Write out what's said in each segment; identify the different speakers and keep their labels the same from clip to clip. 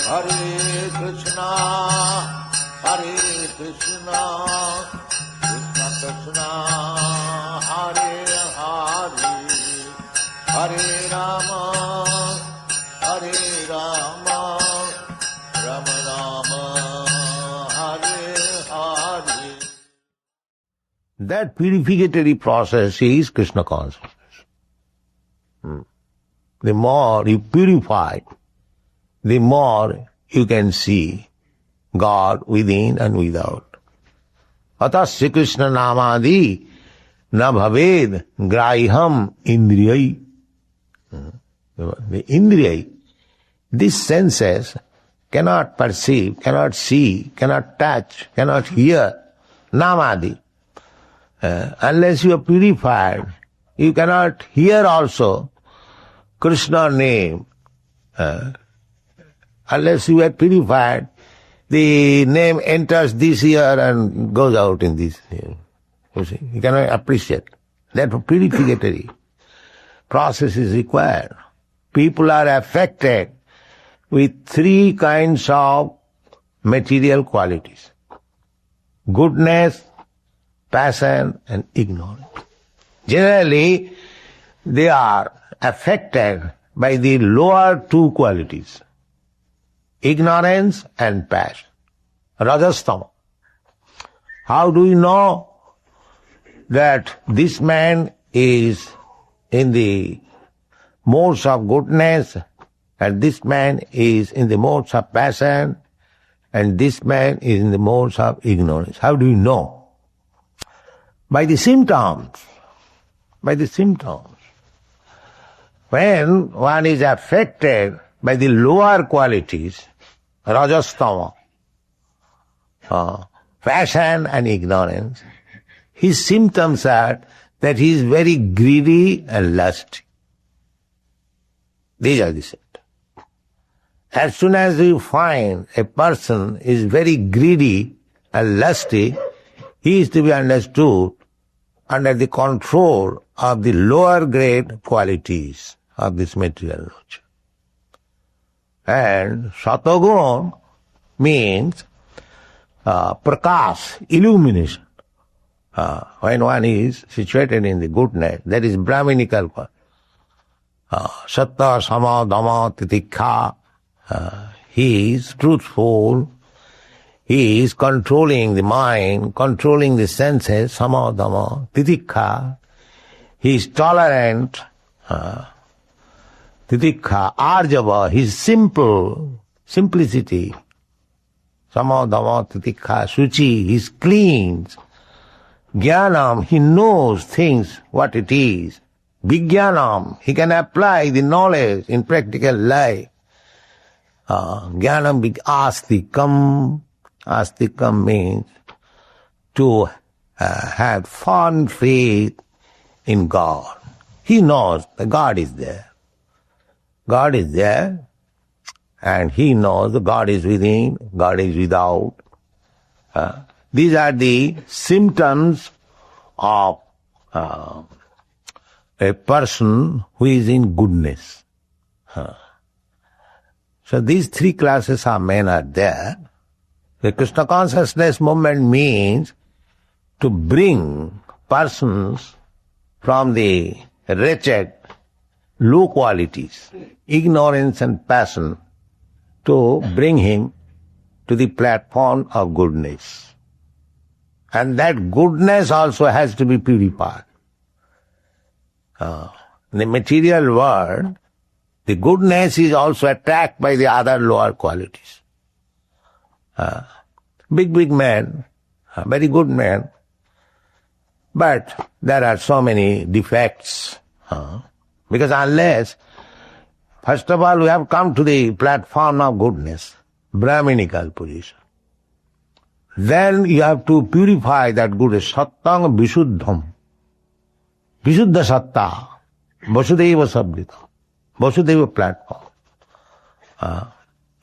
Speaker 1: Hare Krishna, Hare Krishna, Krishna Krishna, Hare Hare, Hare Rama, Hare Rama, Rama Rama, Hare Hare. That purificatory process is Krishna consciousness. The more you purify, the more you can see God within and without. Atasya Krishna namadi na bhaved graham indriyai. The indriyai, these senses cannot perceive, cannot see, cannot touch, cannot hear namadi. Unless you are purified, you cannot hear also Krishna name. Unless you are purified, the name enters this ear and goes out in this ear. You see, you cannot appreciate. Therefore, purificatory process is required. People are affected with three kinds of material qualities: goodness, passion, and ignorance. Generally, they are affected by the lower two qualities: ignorance and passion, rajastama. How do we know that this man is in the modes of goodness and this man is in the modes of passion and this man is in the modes of ignorance? How do we know? By the symptoms. By the symptoms. When one is affected by the lower qualities, rajastama, passion and ignorance, his symptoms are that he is very greedy and lusty. These are the symptoms. As soon as you find a person is very greedy and lusty, he is to be understood under the control of the lower grade qualities of this material nature. And Satagun means prakash, illumination. When one is situated in the goodness, that is Brahminical quality. Satta, sama, dhamma, titikha. He is truthful. He is controlling the mind, controlling the senses, sama, dhamma, titikha. He is tolerant, titikha, arjava, he is simple, simplicity, sama, dhamma, titikha, suchi, he is clean. Jnanam, he knows things, what it is. Vijnanam, he can apply the knowledge in practical life. Jnanam astikam. Astikam means to have fond faith in God. He knows that God is there. God is there, and he knows that God is within, God is without. These are the symptoms of a person who is in goodness. So these three classes of men are there. The Krishna consciousness movement means to bring persons from the wretched, low qualities, ignorance and passion, to bring him to the platform of goodness. And that goodness also has to be purified. In the material world, the goodness is also attacked by the other lower qualities. Big man, very good man, but there are so many defects. Because unless, first of all, we have come to the platform of goodness, Brahminical position. Then you have to purify that goodness, sattang visuddham. Visuddha satta, vasudeva sabdita, vasudeva platform.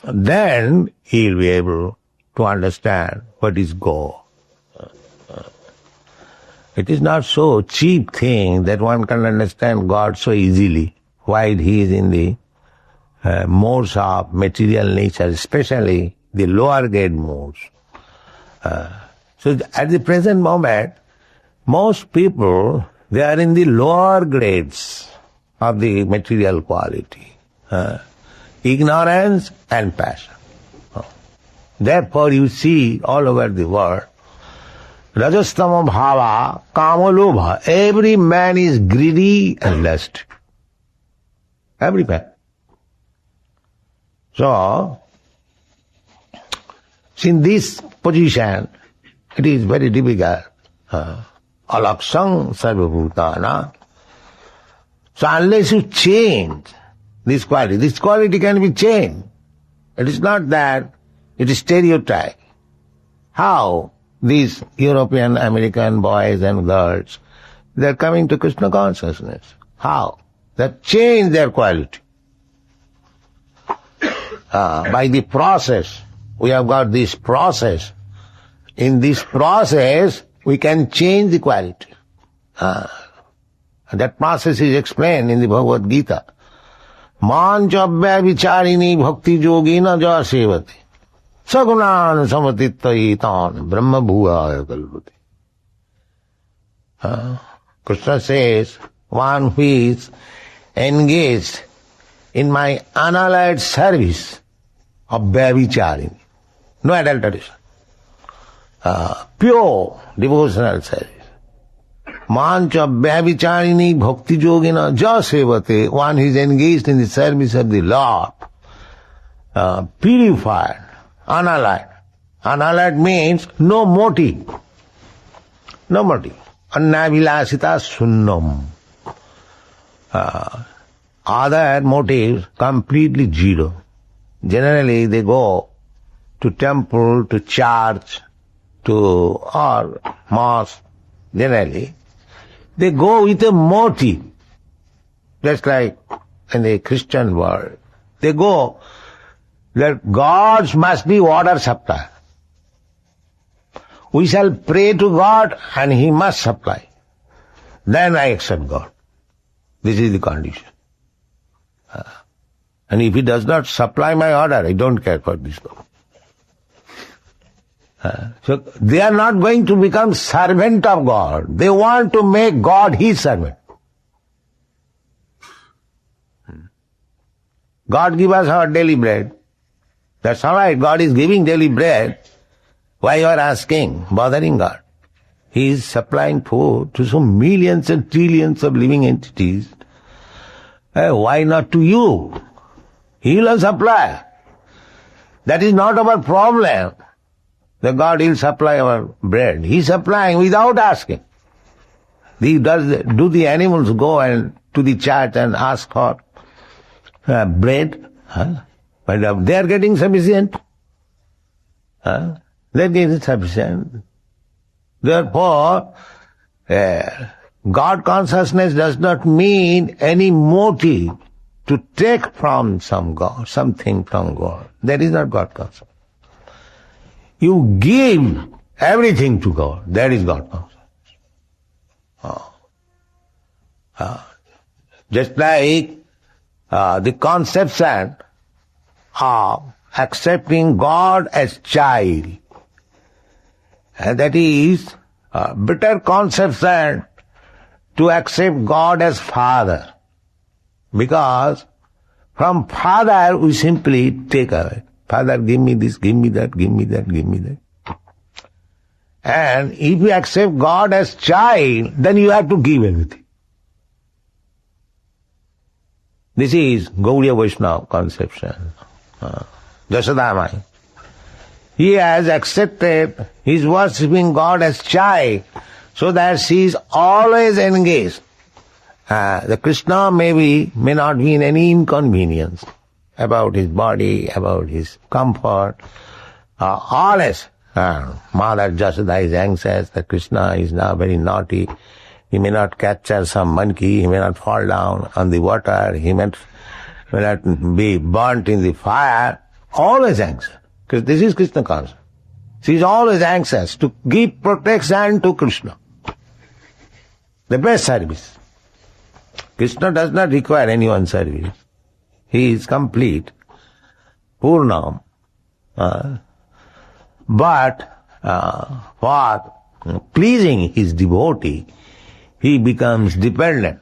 Speaker 1: Then he will be able to understand what is God. It is not so cheap thing that one can understand God so easily while he is in the modes of material nature, especially the lower grade modes. So at the present moment, most people, they are in the lower grades of the material quality. Ignorance and passion. Therefore you see all over the world, Rajastama Bhava, Kamalobha, every man is greedy and lust. Every man. So, in this position, it is very difficult. Alaksang sarvabhutana. So unless you change this quality can be changed. It is not that it is stereotype. How these European, American boys and girls, they are coming to Krishna consciousness. How? They have changed their quality. By the process, we have got this process. In this process, we can change the quality. That process is explained in the Bhagavad Gita. Manchabhya vicharini bhakti yogina ja sevate. Sagunan samatittaitan brahma bhuvaya kalpate. Krishna says, one who is engaged in my unalloyed service of Vyavicharini, no adulteration, pure devotional service. Mancha Vyavicharini bhakti yogina ja sevate, one who is engaged in the service of the Lord, purified, unalloyed. Unalloyed means no motive. No motive. Annavilasita sunnam. Other motives completely zero. Generally they go to temple, to church, or mosque. Generally they go with a motive. Just like in the Christian world. They go that God must be water supply. We shall pray to God and He must supply. Then I accept God. This is the condition. And if He does not supply my order, I don't care for this God. So they are not going to become servant of God. They want to make God His servant. God give us our daily bread. That's all right, God is giving daily bread. Why you are asking, bothering God? He is supplying food to some millions and trillions of living entities. Why not to you? He will supply. That is not our problem. The God will supply our bread. He is supplying without asking. Do the animals go and to the church and ask for bread? But they are getting sufficient. They are getting sufficient. Therefore, God consciousness does not mean any motive to take from some God, something from God. That is not God consciousness. You give everything to God. That is God consciousness. Just like the conception of accepting God as child. And that is a better conception to accept God as Father. Because from Father we simply take away. Father, give me this, give me that, give me that, give me that. And if you accept God as child, then you have to give everything. This is Gaudiya Vaishnava conception. Jasodamai. He has accepted, he is worshipping God as child, so that she is always engaged. The Krishna may not be in any inconvenience about his body, about his comfort. Always, Mother Jasoda is anxious that Krishna is now very naughty. He may not capture some monkey, he may not fall down on the water, he may not be burnt in the fire. Always anxious. Because this is Krishna consciousness. She is always anxious to give protection to Krishna. The best service. Krishna does not require anyone's service. he is complete, Purnam. But for pleasing his devotee, he becomes dependent.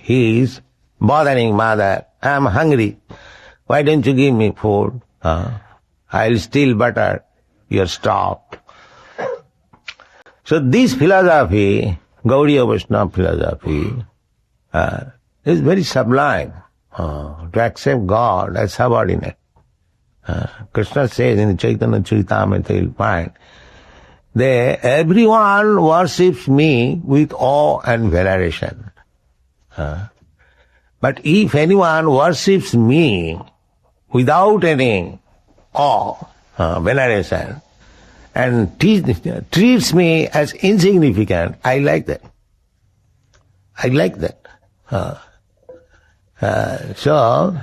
Speaker 1: He is bothering mother, I am hungry, why don't you give me food? I'll steal butter, you're starved. So this philosophy, Gaudiya Vaishnava philosophy, is very sublime, to accept God as subordinate. Krishna says in the Chaitanya Charitamrita, you'll find, everyone worships me with awe and veneration. But if anyone worships me without any awe, veneration, and treats me as insignificant, I like that. I like that. So,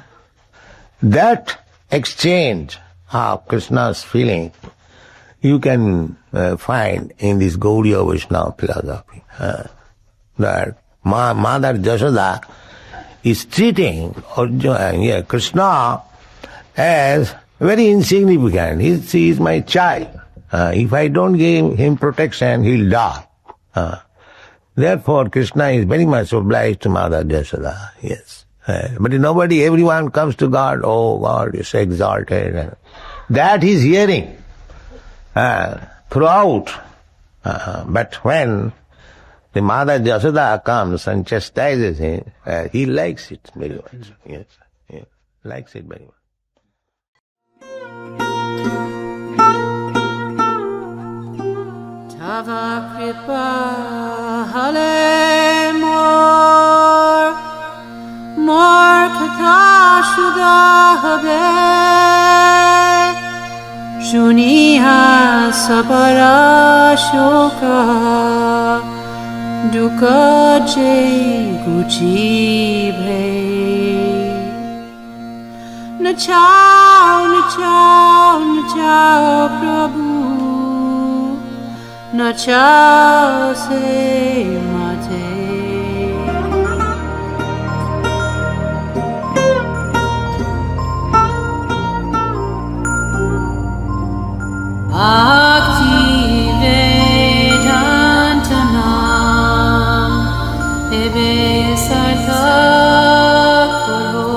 Speaker 1: that exchange of Krishna's feeling you can find in this Gaudiya Vaishnava philosophy. That Mother Jashoda is treating Krishna as very insignificant. He is my child. If I don't give him protection, he'll die. Therefore, Krishna is very much obliged to Mother Jashoda. Yes. But everyone comes to God, oh, God is exalted. That he's hearing throughout. But when the Mother Jashoda comes and chastises him, he likes it very much. Yes, likes it very much.
Speaker 2: Tava kripa hale mor katha shuda habe shuniha sabara shoka duka je guchi bhe nachao prabhu nachao se mate Bhakti Vedanta Nam Ebe Sartha Karo